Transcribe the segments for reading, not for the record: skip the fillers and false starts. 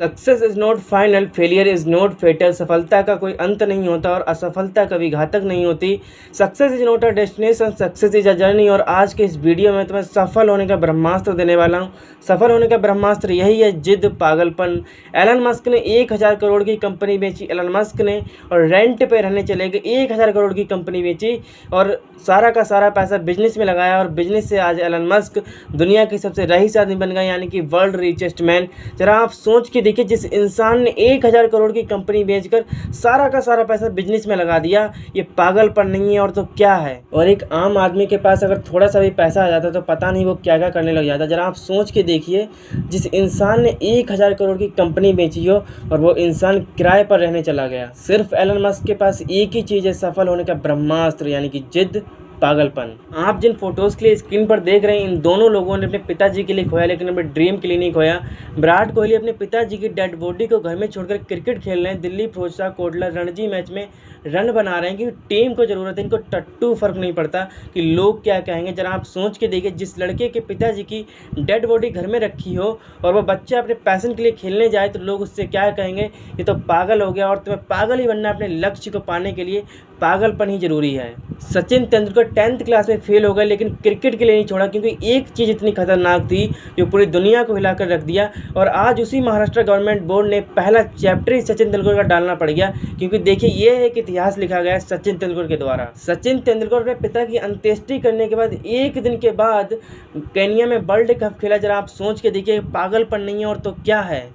Success is not final, failure is not fatal. सफलता का कोई अंत नहीं होता और असफलता कभी घातक नहीं होती। Success is not a destination, success is a journey. और आज के इस वीडियो में तुम्हें सफल होने का ब्रह्मास्त्र देने वाला हूँ। सफल होने का ब्रह्मास्त्र यही है, जिद, पागलपन। एलन मस्क ने 1000 करोड़ की कंपनी बेची एलन मस्क ने, और रेंट पे रहने चले गए। 1000 करोड़ की कंपनी बेची और सारा का सारा पैसा बिजनेस में लगाया, और बिजनेस से आज एलन मस्क दुनिया के सबसे रईस आदमी बन गए, यानी कि वर्ल्ड रिचेस्ट मैन। जरा आप सोच के देखिए, जिस इंसान ने 1000 करोड़ की कंपनी बेचकर सारा का सारा पैसा बिजनेस में लगा दिया, ये पागलपन नहीं है और तो क्या है। और एक आम आदमी के पास अगर थोड़ा सा भी पैसा आ जाता तो पता नहीं वो क्या क्या करने लग जाता। जरा आप सोच के देखिए, जिस इंसान ने 1000 करोड़ की कंपनी बेची हो और वो इंसान किराए पर रहने चला गया। सिर्फ एलन मस्क के पास एक ही चीज़ है सफल होने का ब्रह्मास्त्र, यानी कि जिद, पागलपन। आप जिन फोटोज़ के लिए स्क्रीन पर देख रहे हैं, इन दोनों लोगों ने अपने पिताजी के लिए खोया, लेकिन अपने ड्रीम के लिए नहीं खोया। विराट कोहली अपने पिताजी की डेड बॉडी को घर में छोड़कर क्रिकेट खेल रहे हैं। दिल्ली फिरोजशाह कोटला रणजी मैच में रन बना रहे हैं कि टीम को ज़रूरत है, इनको टट्टू फर्क नहीं पड़ता कि लोग क्या कहेंगे। जरा आप सोच के देखिए, जिस लड़के के पिताजी की डेड बॉडी घर में रखी हो और वह बच्चा अपने पैशन के लिए खेलने जाए तो लोग उससे क्या कहेंगे, ये तो पागल हो गया। और तुम्हें पागल ही बनना, अपने लक्ष्य को पाने के लिए पागलपन ही जरूरी है। सचिन तेंदुलकर 10th क्लास में फेल हो गए, लेकिन क्रिकेट के लिए नहीं छोड़ा, क्योंकि एक चीज़ इतनी खतरनाक थी जो पूरी दुनिया को हिलाकर रख दिया। और आज उसी महाराष्ट्र गवर्नमेंट बोर्ड ने पहला चैप्टर ही सचिन तेंदुलकर का डालना पड़ गया, क्योंकि देखिए ये एक इतिहास लिखा गया है सचिन तेंदुलकर के द्वारा। सचिन तेंदुलकर अपने पिता की अंत्येष्टि करने के बाद एक दिन के बाद केन्या में वर्ल्ड कप खेला। जरा आप सोच के देखिए, पागलपन नहीं है और तो क्या है।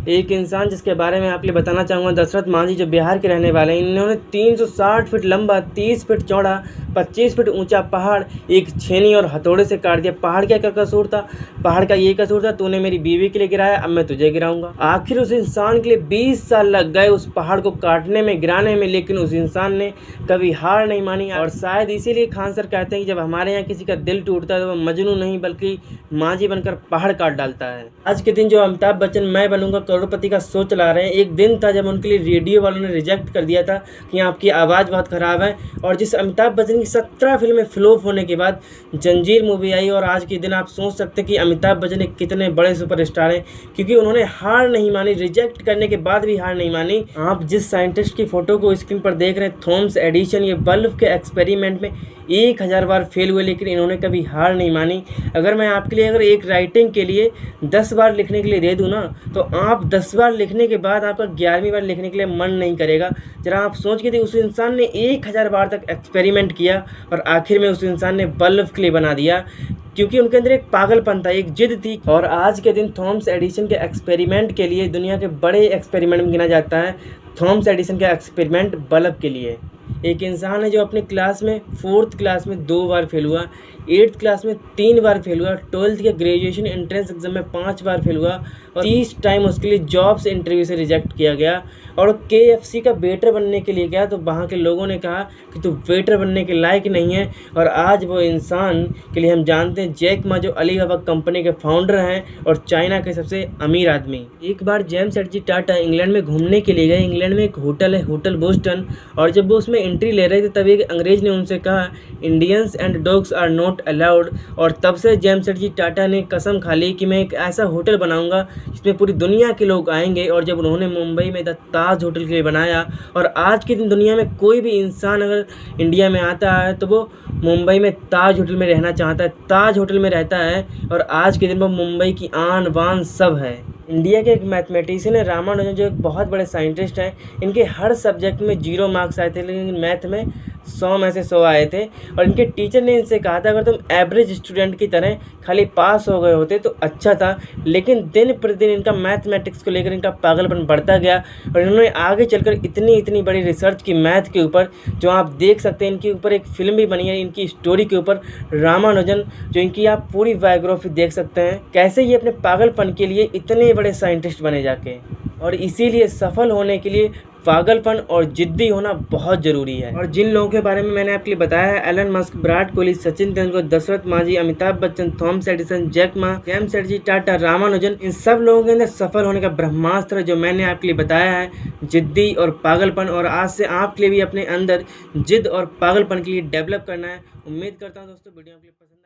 एक इंसान जिसके बारे में आपके लिए बताना चाहूँगा, दशरथ मांझी, जो बिहार के रहने वाले हैं। इन्होंने 360 फीट लंबा, 30 फीट चौड़ा, 25 फीट ऊंचा पहाड़ एक छेनी और हथौड़े से काट दिया। पहाड़ क्या क्या कसूर था? पहाड़ का ये कसूर था, तूने मेरी बीवी के लिए गिराया, अब मैं तुझे गिराऊंगा। आखिर उस इंसान के लिए 20 साल लग गए उस पहाड़ को काटने में, गिराने में, लेकिन उस इंसान ने कभी हार नहीं मानी। और शायद इसीलिए खान सर कहते हैं कि जब हमारे यहाँ किसी का दिल टूटता है तो वह मजनू नहीं बल्कि मांझी बनकर पहाड़ काट डालता है। आज के दिन जो अमिताभ बच्चन मैं बनूंगा करोड़पति का शो चला रहे हैं, एक दिन था जब उनके लिए रेडियो वालों ने रिजेक्ट कर दिया था कि आपकी आवाज़ बहुत ख़राब है। और जिस अमिताभ बच्चन की 17 फिल्में फ्लॉप होने के बाद जंजीर मूवी आई, और आज के दिन आप सोच सकते हैं कि अमिताभ बच्चन एक कितने बड़े सुपरस्टार हैं, क्योंकि उन्होंने हार नहीं मानी, रिजेक्ट करने के बाद भी हार नहीं मानी। आप जिस साइंटिस्ट की फोटो को स्क्रीन पर देख रहे हैं, थॉमस एडिसन, ये बल्ब के एक्सपेरिमेंट में 1000 बार फेल हुए, लेकिन इन्होंने कभी हार नहीं मानी। अगर मैं आपके लिए अगर एक राइटिंग के लिए 10 बार लिखने के लिए दे दूँ ना, तो आप 10 बार लिखने के बाद आपका 11वीं बार लिखने के लिए मन नहीं करेगा। जरा आप सोच के देखिए, उस इंसान ने 1000 बार तक एक्सपेरिमेंट किया और आखिर में उस इंसान ने बल्ब के लिए बना दिया, क्योंकि उनके अंदर एक पागलपन था, एक जिद थी। और आज के दिन थॉमस एडिसन के एक्सपेरिमेंट के लिए दुनिया के बड़े एक्सपेरिमेंट में गिना जाता है। थॉमस एडिसन का एक्सपेरिमेंट बल्ब के लिए। एक इंसान है जो अपनी क्लास में 4th क्लास में 2 बार फेल हुआ, 8th क्लास में 3 बार फेल हुआ, 12th के ग्रेजुएशन एंट्रेंस एग्जाम में 5 बार फेल हुआ, और 30 टाइम उसके लिए जॉब्स इंटरव्यू से रिजेक्ट किया गया। और KFC का वेटर बनने के लिए गया तो वहाँ के लोगों ने कहा कि तू वेटर बनने के लायक नहीं है। और आज वो इंसान के लिए हम जानते हैं जैक मा, जो अलीबाबा कंपनी के फाउंडर हैं और चाइना के सबसे अमीर आदमी। एक बार जेम्स सेठजी टाटा इंग्लैंड में घूमने के लिए गए। इंग्लैंड में एक होटल है, होटल बोस्टन, और जब वो उसमें एंट्री ले रहे थे तभी एक अंग्रेज ने उनसे कहा, Indians and dogs are not allowed. और तब से जेम्स सेठजी टाटा ने कसम खा ली कि मैं एक ऐसा होटल बनाऊंगा जिसमें पूरी दुनिया के लोग आएंगे। और जब उन्होंने मुंबई में द ताज होटल के लिए बनाया, और आज के दिन दुनिया में कोई भी इंसान अगर इंडिया में आता है तो वो मुंबई में ताज होटल में रहना चाहता है, ताज होटल में रहता है। और आज के दिन वो मुंबई की आन बान सब है। इंडिया के एक मैथमेटिशियन है रामानुजन, जो एक बहुत बड़े साइंटिस्ट हैं। इनके हर सब्जेक्ट में 0 मार्क्स आए थे, लेकिन मैथ में 100 में से 100 आए थे। और इनके टीचर ने इनसे कहा था, अगर तुम एवरेज स्टूडेंट की तरह खाली पास हो गए होते तो अच्छा था। लेकिन दिन प्रतिदिन इनका मैथमेटिक्स को लेकर इनका पागलपन बढ़ता गया, और इन्होंने आगे चलकर इतनी बड़ी रिसर्च की मैथ के ऊपर, जो आप देख सकते हैं। इनके ऊपर एक फिल्म भी बनी है इनकी स्टोरी के ऊपर, रामानुजन, जो इनकी आप पूरी बायोग्राफी देख सकते हैं, कैसे ये अपने पागलपन के लिए इतने बड़े साइंटिस्ट बने जाके। और इसीलिए सफल होने के लिए पागलपन और जिद्दी होना बहुत ज़रूरी है। और जिन लोगों के बारे में मैंने आपके लिए बताया है, Elon Musk, Virat Kohli, Sachin Tendulkar, Dashrath Manjhi, Amitabh Bachchan, Thomas Edison, Jack Ma, Jamsetji Tata, Ramanujan, इन सब लोगों के अंदर सफल होने का ब्रह्मास्त्र जो मैंने आपके लिए बताया है, जिद्दी और पागलपन। और आज से आपके लिए भी अपने अंदर जिद और पागलपन के लिए डेवलप करना है। उम्मीद करता हूँ दोस्तों वीडियो आपके लिए पसंद